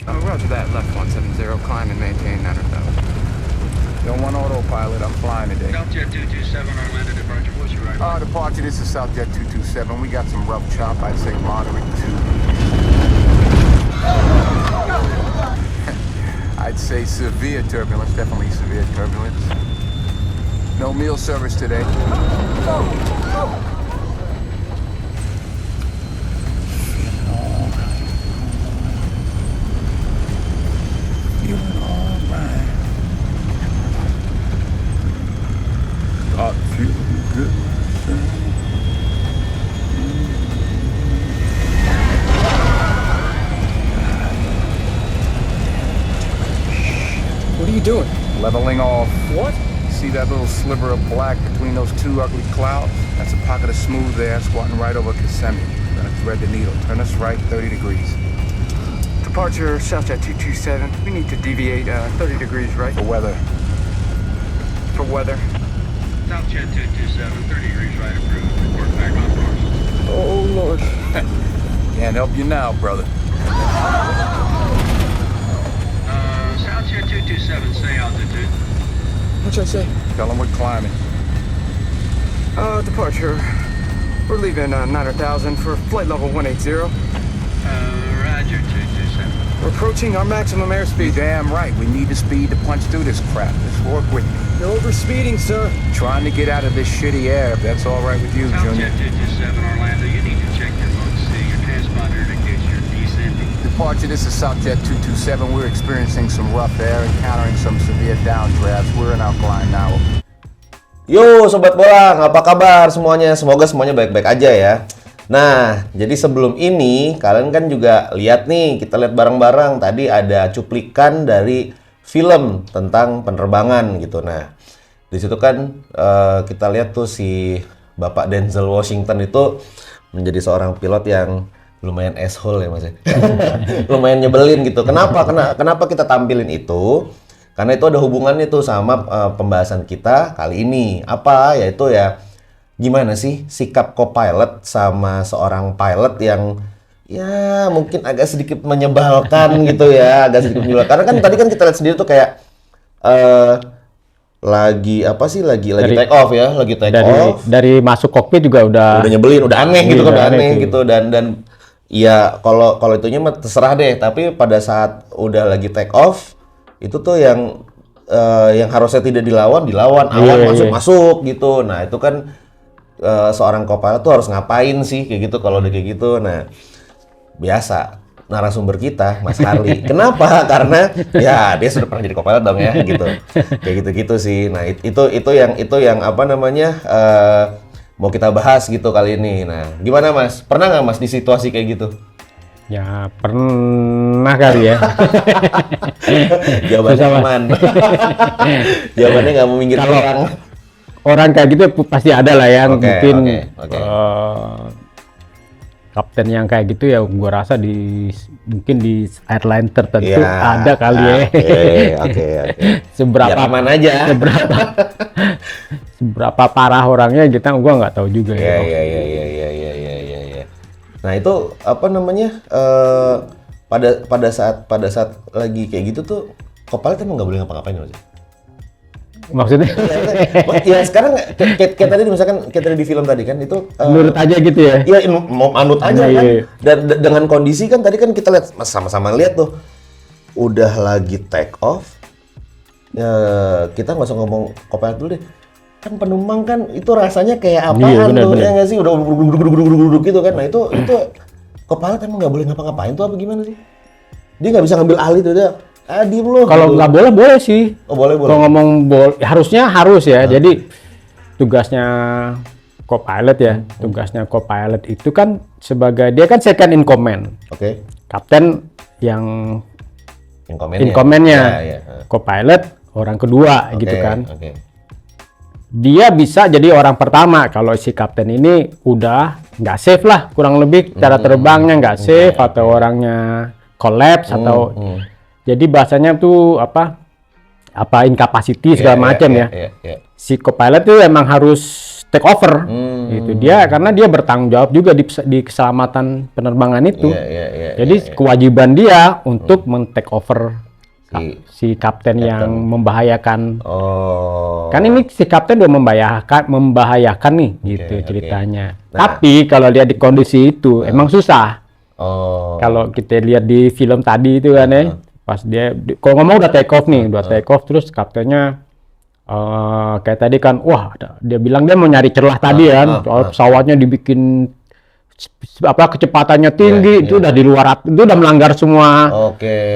Roger that, left 170, climb and maintain 9,000. Don't want autopilot, I'm flying today. Southjet 227, Orlando departure. What's your right? Departure, this is Southjet 227. We got some rough chop, I'd say moderate to... I'd say severe turbulence, definitely severe turbulence. No meal service today. Feeling all right. Start feeling good. What are you doing? Leveling off. What? See that little sliver of black between those two ugly clouds? That's a pocket of smooth air squatting right over Kissimmee. We're gonna thread the needle. Turn us right 30 degrees. Departure Southjet 227. We need to deviate 30 degrees right For weather. for weather. Southjet 227, 30 degrees right approved. Report back on course. Oh, Lord. Can't help you now, brother. Southjet 227, say altitude. What should I say? Tell them we're climbing. Departure. We're leaving 9,000 for flight level 180. Roger 227. We're approaching our maximum Be airspeed. damn right. We need the speed to punch through this crap. Let's work with me. You're overspeeding, sir. Trying to get out of this shitty air, if that's all right with you, Junior. Southjet 227, Orlando, you need to check your mode C. Your transponder indicates you're descending. Departure, this is Southjet 227. We're experiencing some rough air, encountering some severe downdrafts. We're in our climb now. Yo Sobat Bolang, apa kabar semuanya? Semoga semuanya baik-baik aja ya. Nah, jadi sebelum ini kalian kan juga lihat nih, kita lihat bareng-bareng tadi ada cuplikan dari film tentang penerbangan gitu. Nah, di situ kan kita lihat tuh si Bapak Denzel Washington itu menjadi seorang pilot yang lumayan asshole ya Mas ya. Lumayan nyebelin gitu. Kenapa kita tampilin itu? Karena itu ada hubungannya tuh sama pembahasan kita kali ini. Apa? Yaitu ya gimana sih sikap co-pilot sama seorang pilot yang ya mungkin agak sedikit menyebalkan gitu ya, agak sedikit menyebalkan. Karena kan tadi kan kita lihat sendiri tuh kayak lagi apa sih lagi take off ya, lagi take off. Dari masuk kokpit juga udah Nyebelin, udah aneh gitu kan, udah udah aneh aneh gitu dan ya kalau itunya mah terserah deh, tapi pada saat udah lagi take off itu tuh yang harusnya tidak dilawan awan masuk gitu. Nah, itu kan seorang co-pilot tuh harus ngapain sih kayak gitu kalau udah kayak gitu. Nah, biasa narasumber kita Mas Harli. Kenapa? Karena ya dia sudah pernah jadi co-pilot dong ya gitu. Kayak gitu-gitu sih. Nah, itu yang apa namanya mau kita bahas gitu kali ini. Nah, gimana Mas? Pernah nggak Mas di situasi kayak gitu? ya pernah kali ya. Jawabannya Susah, Mas. aman. Jawabannya nggak mau minggir Kalau orang. orang kayak gitu pasti ada lah yang Oke, mungkin oke. kapten yang kayak gitu ya gua rasa mungkin di airline tertentu Ya, ada kali ya. Oke. Seberapa Biar aman aja. seberapa parah orangnya gua nggak tahu juga ya. Iya. Nah, itu apa namanya? Pada saat lagi kayak gitu tuh co-pilot emang nggak boleh ngapa-ngapain Mas? Maksudnya Ya sekarang kayak tadi misalkan kayak tadi di film tadi kan itu menurut aja gitu ya. Iya, mau anut aja kan. Iya. Dan dengan kondisi kan tadi kan kita lihat sama-sama lihat tuh udah lagi take off. Ya, kita nggak usah ngomong co-pilot dulu deh. Kan penumpang kan itu rasanya kayak apaan Iya, bener, tuh bener. ya nggak sih? Udah duduk gitu kan. Nah, itu co-pilot emang nggak boleh ngapa-ngapain tuh apa gimana sih? Dia nggak bisa ngambil alih tuh dia. Diem loh. Kalau gitu. nggak boleh, boleh sih. Oh, boleh. Kalau ngomong harusnya harus ya. Jadi tugasnya co-pilot ya, tugasnya co-pilot itu kan sebagai dia kan second in command. Oke. Kapten yang in In command-nya. Ya. Co-pilot orang kedua gitu Oke, kan. Oke. Dia bisa jadi orang pertama kalau si kapten ini udah nggak safe lah, kurang lebih cara terbangnya nggak safe atau orangnya collapse atau jadi bahasanya tuh apa incapacity segala macam ya. Iya. Si co-pilot tuh emang harus take over. gitu. Dia karena dia bertanggung jawab juga di keselamatan penerbangan itu. Jadi kewajiban dia untuk men-take over si kapten yang membahayakan. Kan ini si kapten udah membahayakan nih gitu ceritanya. Nah. Tapi kalau dia di kondisi itu emang susah. Kalau kita lihat di film tadi itu kan ya, pas dia kalau ngomong udah take off nih, terus kaptennya kayak tadi kan, wah dia bilang dia mau nyari celah tadi kan, pesawatnya dibikin kecepatannya tinggi, itu udah di luar, itu udah melanggar semua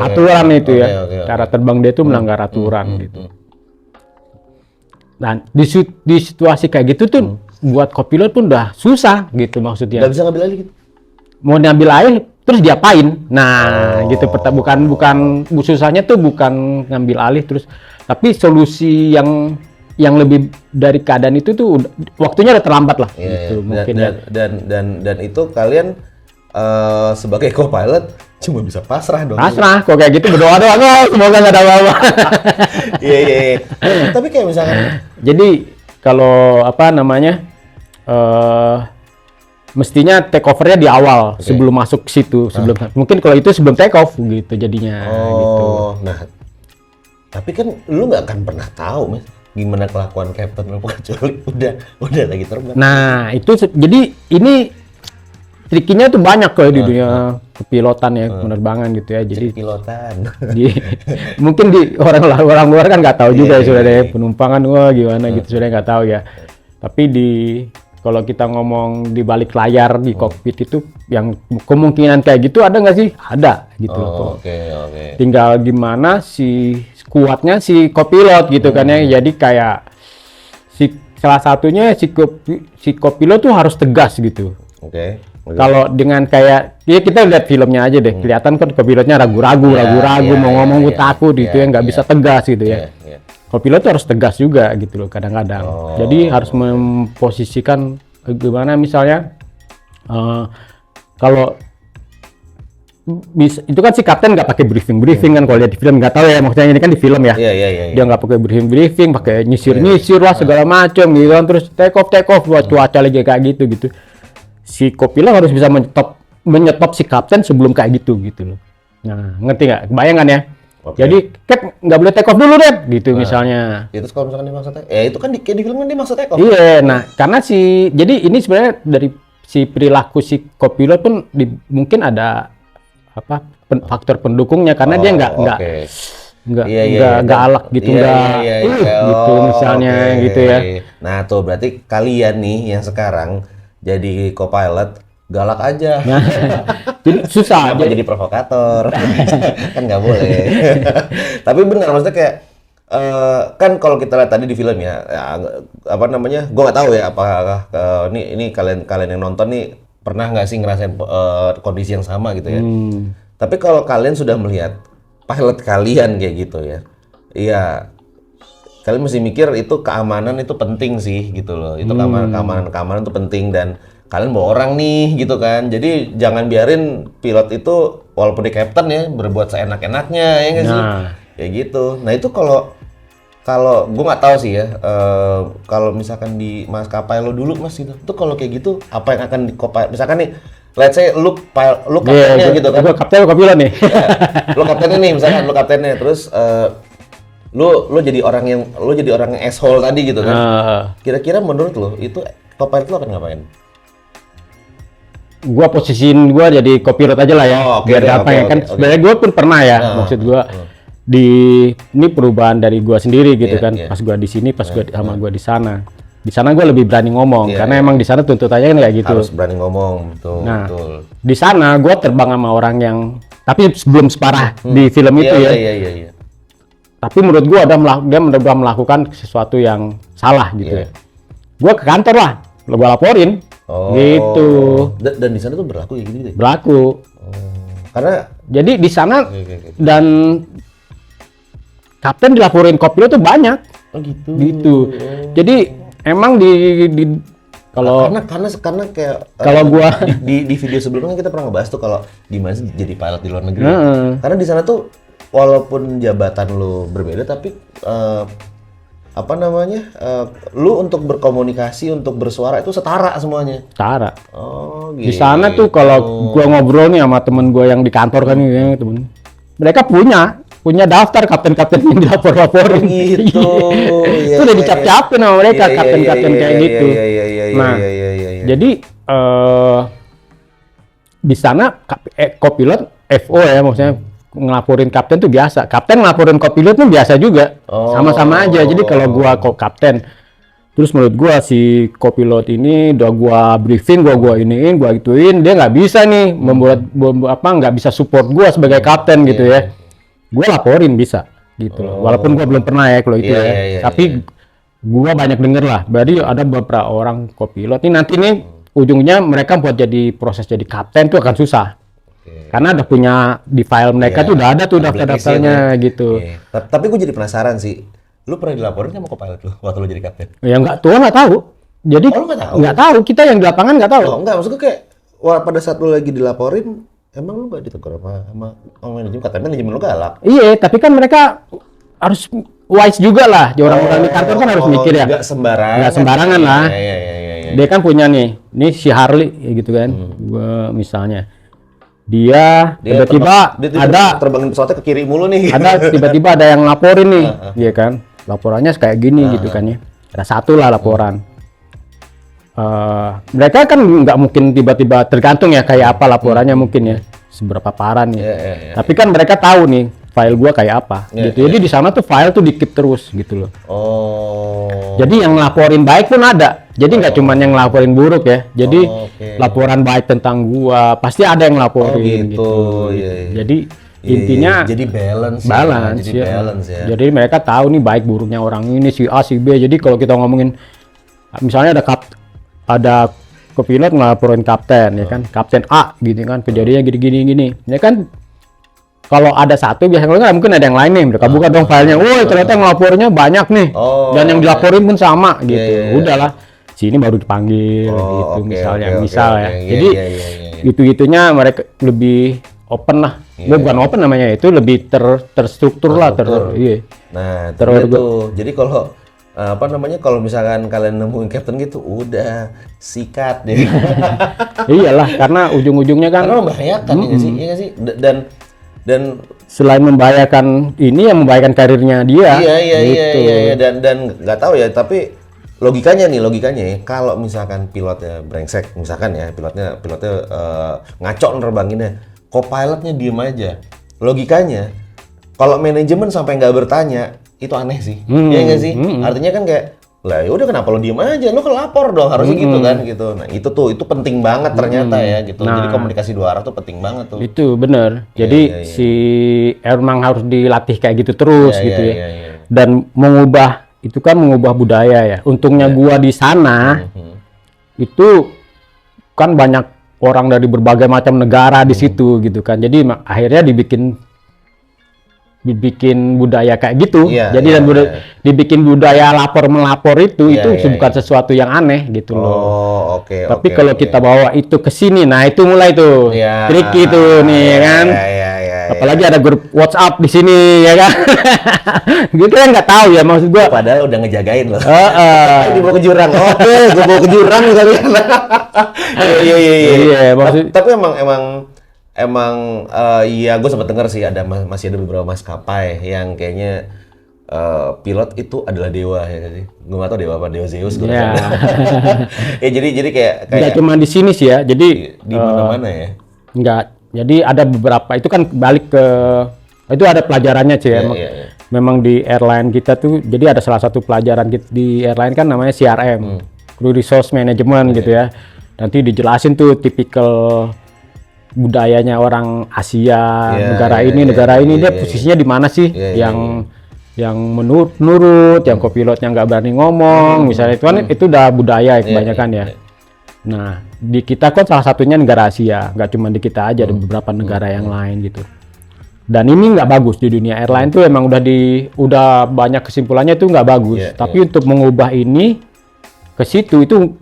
aturan itu ya. Cara terbang dia itu melanggar aturan gitu. Dan di situasi kayak gitu tuh buat kopilot pun udah susah gitu maksudnya. Nggak bisa ngambil alih gitu. Mau ngambil alih terus diapain? Nah, gitu bukan susahnya tuh bukan ngambil alih terus, tapi solusi yang lebih dari keadaan itu tuh waktunya udah terlambat lah gitu mungkin dan itu kalian sebagai co-pilot cuma bisa pasrah dong. Pasrah kok kayak gitu, berdoa doang, semoga nggak ada apa-apa. Iya. Tapi kayak misalkan jadi kalau mestinya take overnya di awal sebelum masuk ke situ, mungkin kalau itu sebelum take off gitu jadinya gitu. Nah, tapi kan lu nggak akan pernah tahu, Mas, gimana kelakuan kapten lu kecuali udah lagi terbang. Nah, itu jadi ini trikinya tuh banyak kok di dunia kepilotan ya, penerbangan gitu ya. Jadi pilotan. Mungkin di orang luar kan nggak tahu juga sudah ada penumpangan gimana gitu, sudah nggak tahu ya. Tapi kalau kita ngomong di balik layar di kokpit itu yang kemungkinan kayak gitu ada nggak sih? Ada gitu loh. Oke. Tinggal gimana kuatnya si kopilot gitu kan ya. Jadi kayak salah satunya si kopilot tuh harus tegas gitu. Oke. Kalau dengan kayak ya kita lihat filmnya aja deh, kelihatan kan kopilotnya ragu-ragu mau ngomong takut gitu ya, nggak bisa tegas gitu ya. Kopilot tuh harus tegas juga gitu loh kadang-kadang. Jadi harus memposisikan gimana misalnya kalau itu kan si kapten nggak pakai briefing kan kalau lihat di film, nggak tahu ya maksudnya ini kan di film ya. Dia nggak pakai briefing, pakai nyisir lah segala macam gitu kan, terus take off buat cuaca lagi kayak gitu. Si kopilot harus bisa menyetop si kapten sebelum kayak gitu loh. Nah, ngerti nggak? Bayangan ya. Jadi Cap nggak boleh take off dulu deh, gitu misalnya. Itu kalau misalkan dia maksa take, itu kan di film kan dia maksa take off. Iya, nah karena jadi ini sebenarnya dari si perilaku si kopilot pun mungkin ada faktor pendukungnya karena dia nggak galak gitu, gitu misalnya gitu ya. Nah tuh berarti kalian nih yang sekarang jadi co-pilot galak aja. Nah, jadi susah. Jadi provokator kan nggak boleh. Tapi benar maksudnya kayak kan kalau kita lihat tadi di film ya gue nggak tahu ya apakah ini kalian yang nonton nih pernah nggak sih ngerasain kondisi yang sama gitu ya. Tapi kalau kalian sudah melihat pilot kalian kayak gitu ya, iya kalian mesti mikir itu keamanan itu penting sih gitu loh. Itu keamanan itu penting dan kalian bawa orang nih gitu kan. Jadi jangan biarin pilot itu walaupun dia kapten ya berbuat seenak-enaknya ya nggak sih? Kayak gitu. Nah itu kalau gue nggak tahu sih ya. Kalau misalkan di maskapai lo dulu Mas gitu, itu kalau kayak gitu apa yang akan misalkan nih, let's say lu kaptennya gitu kan? Gue kapten, lu pilot nih. Lu kaptennya nih, misalkan lu kaptennya, terus lu jadi orang yang asshole tadi gitu kan? Kira-kira menurut lo itu co-pilot lo akan ngapain? Gua posisiin gua jadi kopilot aja lah ya, biar sebenarnya gua pun pernah ya, maksud gua ini perubahan dari gua sendiri gitu kan, pas gua di sini, pas gua sama gua di sana gua lebih berani ngomong karena emang di sana tuntutannya kan kayak gitu, harus berani ngomong. Betul. Di sana gua terbang sama orang yang tapi belum separah di film itu ya. Tapi menurut gua dia udah melakukan sesuatu yang salah gitu ya. Gua ke kantor lah, gua laporin. Gitu. Dan di sana tuh berlaku kayak gitu ya? Berlaku. Karena jadi di sana dan kapten dilaporin kopilot tuh banyak. Gitu. Jadi emang kalau karena kayak kalau gua di video sebelumnya kita pernah ngebahas tuh kalau gimana sih jadi pilot di luar negeri. Karena di sana tuh walaupun jabatan lo berbeda tapi apa namanya? Lu untuk berkomunikasi, untuk bersuara itu setara semuanya. Setara. Oh, Di gitu. sana tuh kalau gua ngobrol nih sama temen gua yang di kantor kan ya, temen. Mereka punya daftar kapten-kapten yang dilapor-laporin. Gitu. Itu udah dicap-capin sama mereka kapten-kapten kayak gitu. Nah, jadi di sana kopilot FO ya, maksudnya ngelaporin kapten tuh biasa. Kapten ngelaporin kopilot tuh biasa juga. Sama-sama aja. Jadi kalau gua kok kapten, terus menurut gua si kopilot ini udah gua briefing, gua iniin, gua ituin, dia nggak bisa nih nggak bisa support gua sebagai kapten gitu ya. Gua laporin bisa gitu loh. Walaupun gua belum pernah ya kalau itu tapi gua banyak denger lah. Berarti ada beberapa orang kopilot ini nanti nih ujungnya mereka buat jadi proses jadi kapten tuh akan susah. Karena udah punya di file mereka tuh udah ada tuh daftar-daftarnya gitu. Tapi gue jadi penasaran sih. Lu pernah dilaporin sama kopilot lu waktu lu jadi kapten? Ya nggak tahu. Jadi lu nggak tahu? Nggak tahu, kita yang di lapangan nggak tahu. Oh, enggak, maksud gue kayak pada saat lu lagi dilaporin, emang lu nggak ditegur sama manajemen? Katanya manajemen lu galak. Iya, tapi kan mereka harus wise juga lah. Orang-orang di kantor kan harus mikir ya. Nggak sembarangan. Nggak sembarangan lah. Iya. Dia kan punya nih si Harley gitu kan. Gua misalnya. Dia tiba-tiba ada terbangin pesawatnya ke kiri mulu nih. Ada tiba-tiba ada yang laporin nih, iya kan? Laporannya kayak gini gitu kan ya. Ada satu lah laporan. Mereka kan nggak mungkin tiba-tiba tergantung ya kayak apa laporannya mungkin ya, seberapa parah nih. Tapi kan mereka tahu nih file gua kayak apa gitu. Jadi di sana tuh file tuh di-keep terus gitu loh. Jadi yang ngelaporin baik pun ada. Jadi nggak cuma yang ngelaporin buruk ya. Jadi laporan baik tentang gua pasti ada yang ngelaporin gitu. Jadi intinya jadi balance ya. ya. Jadi mereka tahu nih baik buruknya orang ini si A si B. Jadi kalau kita ngomongin misalnya ada kopilot ngelaporin kapten ya kan, kapten A gitu kan, kejadiannya gini. Ya kan kalau ada satu biasanya kan mungkin ada yang lain nih, mereka buka dong filenya, woi ternyata ngelapornya banyak nih, dan yang dilaporin pun sama gitu. Udahlah, sini baru dipanggil gitu misalnya. Jadi gitu-gitunya mereka lebih open lah. Bukan open namanya, itu lebih terstruktur lah. Nah, itu. Jadi kalau kalau misalkan kalian nemuin kapten gitu, udah sikat deh. Iyalah, karena ujung-ujungnya kan karena membahayakan ya nggak sih? Dan selain membahayakan ini yang membahayakan karirnya dia. Iya. Dan nggak tahu ya, tapi logikanya ya, kalau misalkan pilotnya brengsek, misalkan ya pilotnya ngaco nerbanginnya, co-pilotnya diem aja. Logikanya, kalau manajemen sampai nggak bertanya, itu aneh sih. Iya nggak sih? Artinya kan kayak, lah ya udah kenapa lo diem aja, lo kan lapor dong, harusnya gitu kan gitu. Nah itu penting banget ternyata ya gitu. Jadi komunikasi dua arah tuh penting banget tuh. Itu bener. Jadi si emang harus dilatih kayak gitu terus gitu ya. Dan mengubah budaya ya. Untungnya gua di sana itu kan banyak orang dari berbagai macam negara di situ gitu kan. Jadi akhirnya dibikin budaya kayak gitu. Dibikin budaya lapor melapor itu bukan sesuatu yang aneh gitu loh. Tapi kalau kita bawa itu ke sini, nah itu mulai tuh tricky tuh nih kan. Apalagi ada grup WhatsApp di sini ya kan. Gitu kan nggak tahu ya maksud gua. Padahal udah ngejagain loh. Dibawa ke jurang. Gua bawa ke jurang kalian. Iya. Tapi emang gue sempat dengar sih masih ada beberapa maskapai yang kayaknya pilot itu adalah dewa ya sih. Gue nggak tahu dewa apa, dewa Zeus gue. Ya jadi kayak nggak cuma di sini sih ya. Jadi di mana-mana ya. Nggak. Jadi ada beberapa itu kan balik ke itu ada pelajarannya sih ya. Memang di airline kita tuh jadi ada salah satu pelajaran di airline kan namanya CRM, Crew Resource Management gitu ya. Nanti dijelasin tuh tipikal budayanya orang Asia, negara ini dia posisinya di mana sih, yang menurut, yang kopilotnya nggak berani ngomong, misalnya itu kan itu udah budaya kebanyakan ya. Nah di kita kan salah satunya negara Asia, nggak cuma di kita aja, ada beberapa negara yang lain gitu. Dan ini nggak bagus di dunia airline tuh emang udah banyak kesimpulannya itu nggak bagus. Tapi untuk mengubah ini ke situ itu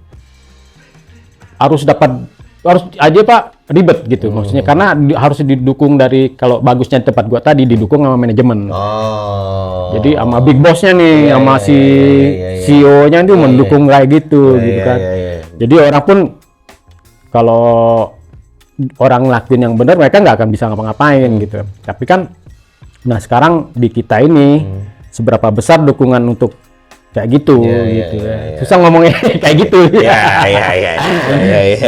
harus dapat harus aja Pak ribet gitu maksudnya karena harus didukung dari kalau bagusnya tempat gua tadi didukung sama manajemen. Oh. Jadi sama big boss-nya nih Iya, sama iya, si iya. CEO-nya itu mendukung kayak gitu Iya, gitu iya, kan. iya, iya. Jadi orang pun kalau orang lakuin yang benar mereka nggak akan bisa ngapa-ngapain gitu. Tapi kan nah sekarang di kita ini seberapa besar dukungan untuk kayak gitu Iya, iya, gitu iya, ya. iya. Susah ngomongnya kayak gitu. Iya.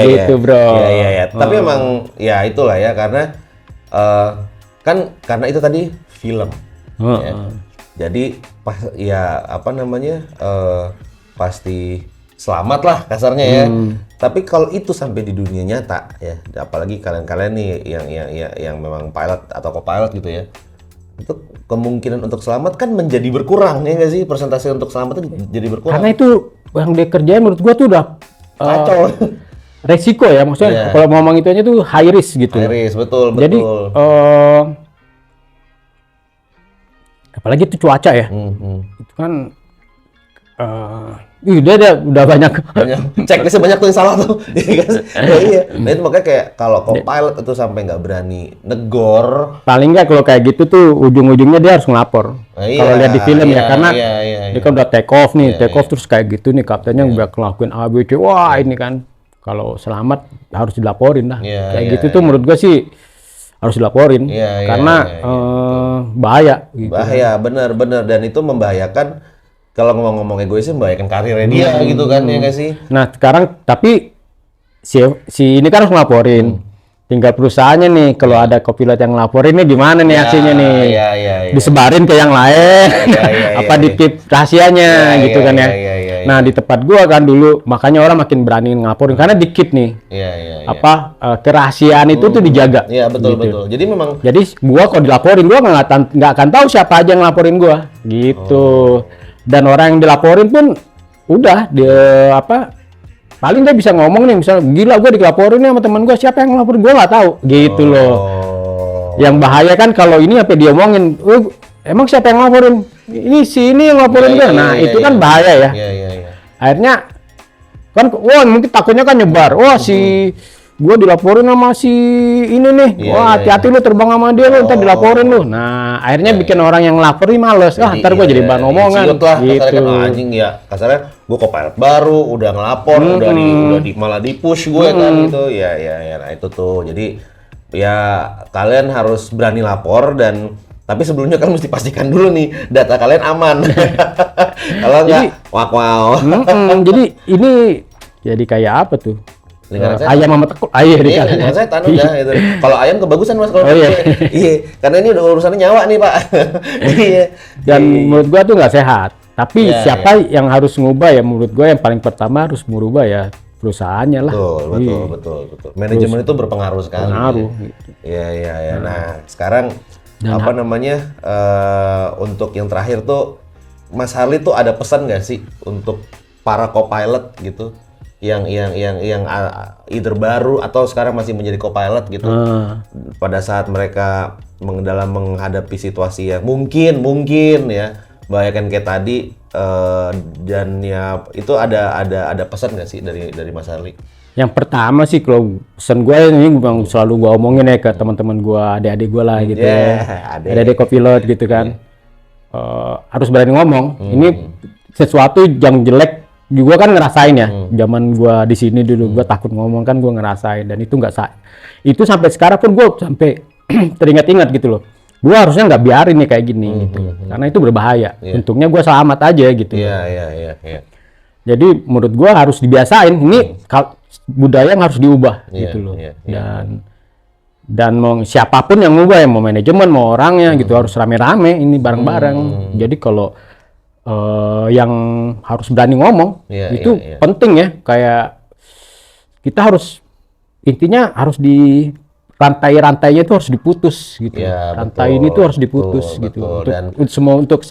Gitu, bro. Iya. Tapi emang ya itulah ya karena kan karena itu tadi film. Ya. Jadi pas ya apa namanya pasti selamat lah kasarnya ya. Tapi kalau itu sampai di dunia nyata ya, apalagi kalian-kalian nih yang memang pilot atau co-pilot gitu ya. Itu kemungkinan untuk selamat kan menjadi berkurang ya nggak sih, persentase untuk selamat itu jadi berkurang. Karena itu yang dia kerjain menurut gua tuh udah kacau. resiko ya maksudnya Iya. kalau ngomong itu aja tuh high risk gitu. Iris, betul. Jadi apalagi itu cuaca ya. Itu kan udah banyak Checklistnya banyak tuh yang salah tuh. Iya. Nah itu makanya kayak kalau co-pilot itu sampai nggak berani negor. paling nggak kalau kayak gitu tuh ujung-ujungnya dia harus ngelapor. Iya, Kalau lihat di film ya karena iya. dia kan udah take off nih, take off terus kayak gitu nih kaptennya udah ngelakuin A B C. Wah, ini kan kalau selamat harus dilaporin lah. Iya, Kayak iya, gitu tuh menurut gua sih harus dilaporin Iya, karena bahaya gitu. Bahaya, bener dan itu membahayakan. Kalau ngomong egoisnya membahayakan karirnya dia gitu kan ya nggak sih? Nah, sekarang tapi si ini kan harus ngelaporin. Tinggal perusahaannya nih kalau ada co-pilot yang ngelaporin nih gimana nih hasilnya nih. Iya. Disebarin ke yang lain. Iya, apa di-keep rahasianya gitu kan ya. Iya. Nah, di tempat gua kan dulu makanya orang makin berani ngelaporin karena di-keep nih. Iya. Kerahasiaan itu tuh dijaga. Iya, betul. Jadi memang Jadi gua kalau dilaporin gua nggak akan tahu siapa aja yang ngelaporin gua gitu. Dan orang yang dilaporin pun udah dia paling dia bisa ngomong nih misalnya gila gue dilaporin nih sama teman gue siapa yang ngelaporin gue nggak tahu gitu loh. Yang bahaya kan kalau ini sampai dia omongin emang siapa yang ngelaporin ini si ini yang ngelaporin gue. Nah itu kan bahaya ya. Iya. Akhirnya kan mungkin takutnya kan nyebar si gue dilaporin sama si ini nih. Hati-hati lu terbang sama dia lu ntar dilaporin lu. Nah akhirnya bikin orang yang laporin males. Ntar gue jadi bahan omongan gitu. gitu. Kan anjing ya kasarnya gue co-pilot baru udah ngelapor udah malah di push gue kan gitu ya nah itu tuh jadi ya kalian harus berani lapor dan tapi sebelumnya kalian mesti pastikan dulu nih data kalian aman. Kalau enggak wow. Jadi ini jadi kayak apa tuh? Lingkaran setan. Ayam sama tekuk. Iya, lingkaran setan udah itu. Kalau ayam kebagusan Mas kalau iya, karena ini udah urusannya nyawa nih, Pak. Iya. Dan menurut gua tuh nggak sehat. Tapi siapa yang harus ngubah ya menurut gua yang paling pertama harus merubah ya perusahaannya lah. Betul. Manajemen itu berpengaruh sekali. Iya. Nah, sekarang apa namanya untuk yang terakhir tuh Mas Harley tuh ada pesan nggak sih untuk para co-pilot gitu? Yang either baru atau sekarang masih menjadi co-pilot gitu pada saat mereka dalam menghadapi situasi yang mungkin ya bahayakan kayak tadi dan ya itu ada pesan nggak sih dari Mas Harley? Yang pertama sih kalau pesan gue ini bang selalu gue omongin ya ke teman-teman gue adik-adik gue lah gitu adik-adik co-pilot gitu kan harus berani ngomong ini sesuatu yang jelek juga kan ngerasain ya zaman gua di sini dulu gua takut ngomong kan gua ngerasain dan itu itu sampai sekarang pun gua sampai teringat-ingat gitu loh gua harusnya nggak biarin nih kayak gini gitu karena itu berbahaya untungnya gua selamat aja gitu Iya. jadi menurut gua harus dibiasain ini budaya yang harus diubah gitu loh dan mau siapapun yang ngubah ya mau manajemen mau orangnya gitu harus rame-rame ini bareng-bareng jadi kalau yang harus berani ngomong itu penting ya kayak kita harus intinya harus di rantai-rantainya itu harus diputus gitu rantai ini tuh harus diputus gitu untuk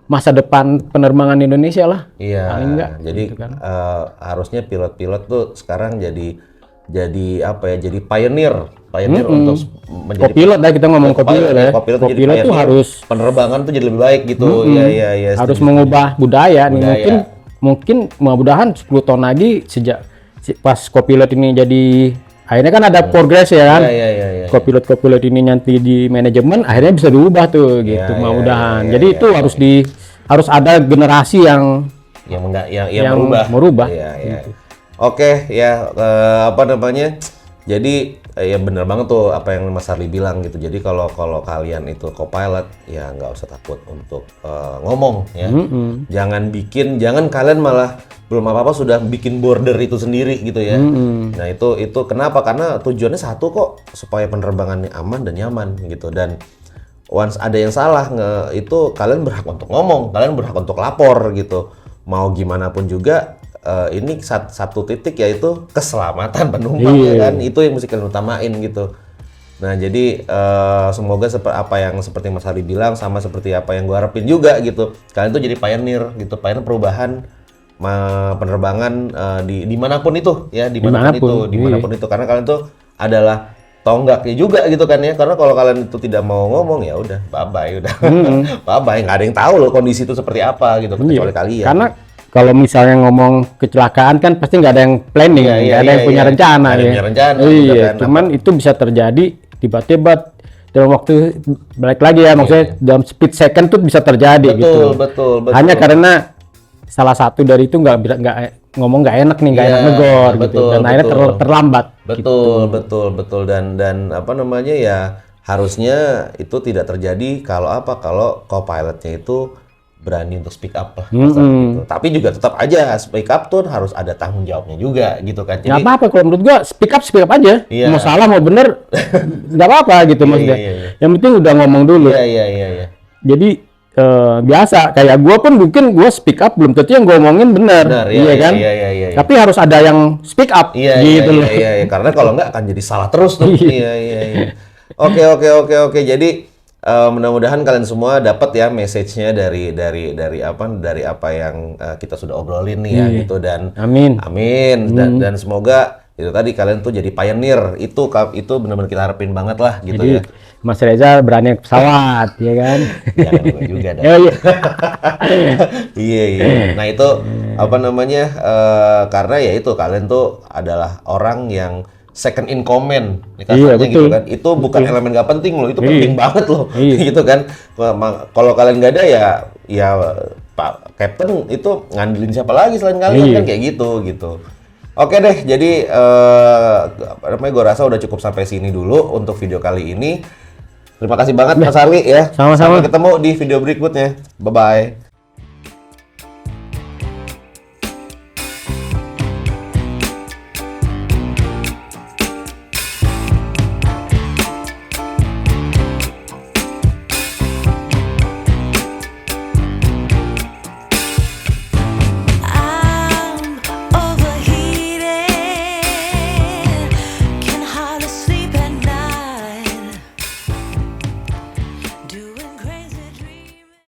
masa depan penerbangan Indonesia lah paling enggak jadi gitu kan. Harusnya pilot-pilot tuh sekarang jadi apa ya jadi pioneer untuk menjadi co-pilot lah kita ngomong co-pilot ya. Co-pilot tuh harus penerbangan tuh jadi lebih baik gitu. Iya. Harus mengubah budaya nih mungkin mudah-mudahan 10 tahun lagi sejak pas co-pilot ini jadi akhirnya kan ada progres ya kan. Iya. Kopilot ini nanti di manajemen akhirnya bisa diubah tuh gitu, mudah-mudahan. Jadi itu harus ada generasi yang merubah. Iya. Oke, ya apa namanya? Jadi ya bener banget tuh apa yang Mas Harli bilang gitu. Jadi kalau kalian itu co-pilot ya nggak usah takut untuk ngomong ya. Jangan kalian malah belum apa-apa sudah bikin border itu sendiri gitu ya. Nah itu kenapa? Karena tujuannya satu kok, supaya penerbangannya aman dan nyaman gitu. Dan once ada yang salah itu kalian berhak untuk ngomong, kalian berhak untuk lapor gitu. Mau gimana pun juga ini satu titik yaitu keselamatan penumpang ya kan, itu yang mesti kalian utamain gitu. Nah jadi semoga seperti Mas Harli bilang, sama seperti apa yang gue harapin juga gitu, kalian tuh jadi pioneer gitu, pioneer perubahan penerbangan dimanapun itu ya, dimanapun itu, karena kalian tuh adalah tonggaknya juga gitu kan ya. Karena kalau kalian itu tidak mau ngomong ya udah bye bye nggak ada yang tahu loh kondisi itu seperti apa gitu, kecuali kalian. Karena kalau misalnya ngomong kecelakaan kan pasti nggak ada yang planning, nggak ada yang punya rencana ya. Cuman itu bisa terjadi tiba-tiba dalam waktu balik lagi ya, maksudnya dalam split second tuh bisa terjadi gitu. Betul. Hanya karena salah satu dari itu nggak ngomong nggak enak nih, nggak enak negor gitu, dan akhirnya terlambat. Betul. Dan apa namanya ya, harusnya itu tidak terjadi kalau co-pilotnya itu berani untuk speak up lah, gitu. Tapi juga tetap aja speak up tuh harus ada tanggung jawabnya juga gitu kan. Jadi nggak apa-apa kalau menurut gua, speak up aja. Mau salah mau bener nggak apa-apa gitu maksudnya. Yang penting udah ngomong dulu. Iya. Jadi biasa kayak gua pun mungkin gua speak up belum tentu yang gua omongin benar, iya kan? Iya. Tapi harus ada yang speak up gitu loh. Iya. Karena kalau nggak akan jadi salah terus tuh. Iya. Oke. Jadi mudah-mudahan kalian semua dapat ya message-nya dari apa yang kita sudah obrolin nih ya gitu, dan amin. Dan semoga itu tadi kalian tuh jadi pioneer, itu benar-benar kita harapin banget lah gitu. Jadi, ya Mas Reza berani naik pesawat ya kan. Jangan juga dah. Iya. Nah itu apa namanya, karena ya itu kalian tuh adalah orang yang second in command, gitu kan. Itu bukan elemen gak penting loh, itu penting banget loh, gitu kan. Kalau kalian nggak ada ya Pak Captain itu ngandelin siapa lagi selain kalian, kan kayak gitu. Oke deh, jadi gue rasa udah cukup sampai sini dulu untuk video kali ini. Terima kasih banget Mas Harli ya. Sama-sama. Sampai ketemu di video berikutnya. Bye bye.